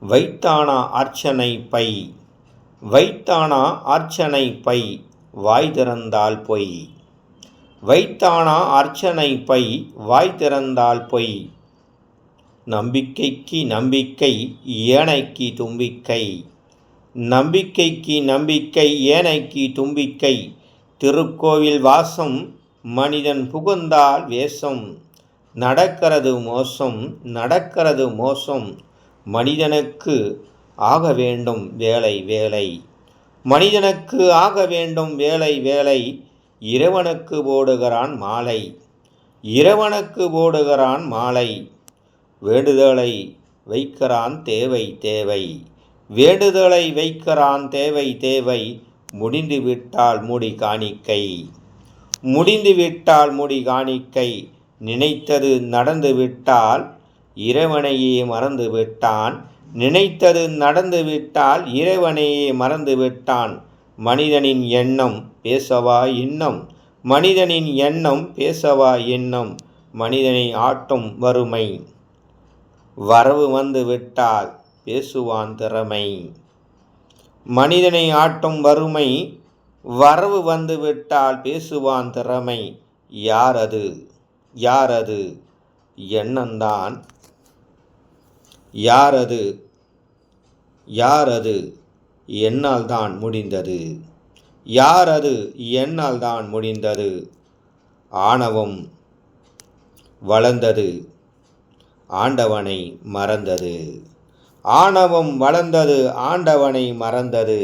வைத்தானா அர்ச்சனை பை, வைத்தானா அர்ச்சனை பை, வாய் திறந்தால் பொய். வைத்தானா அர்ச்சனை பை, வாய் திறந்தால் பொய். நம்பிக்கைக்கு நம்பிக்கை, ஏனைக்கு தும்பிக்கை. நம்பிக்கைக்கு நம்பிக்கை, ஏனைக்கு தும்பிக்கை. திருக்கோவில் வாசம், மனிதன் புகுந்தால் வேஷம். நடக்கிறது மோசம், நடக்கிறது மோசம். மனிதனுக்கு ஆக வேண்டும் வேலை வேலை. மனிதனுக்கு ஆக வேண்டும் வேலை வேலை. இறைவனுக்கு போடுகிறான் மாலை, இறைவனுக்கு போடுகிறான் மாலை. வேண்டுதலை வைக்கிறான் தேவை தேவை, வேண்டுதலை வைக்கிறான் தேவை தேவை. முடிந்துவிட்டால் முடி காணிக்கை, முடிந்துவிட்டால் முடி காணிக்கை. நினைத்தது நடந்துவிட்டால் இறைவனையே மறந்துவிட்டான், நினைத்தது நடந்துவிட்டால் இறைவனையே மறந்துவிட்டான். மனிதனின் எண்ணம் பேசவா எண்ணம், மனிதனின் எண்ணம் பேசவா எண்ணம். மனிதனை ஆட்டும் வறுமை, வரவு வந்து விட்டால் பேசுவான் திறமை. மனிதனை ஆட்டும் வறுமை, வரவு வந்து விட்டால் பேசுவான் திறமை. யார் அது, யார் அது எண்ணந்தான், யார் அது, யார் அது என்னால் தான் முடிந்தது, யார் அது என்னால் தான் முடிந்தது. ஆணவம் வளர்ந்தது, ஆண்டவனை மறந்தது. ஆணவம் வளர்ந்தது, ஆண்டவனை மறந்தது.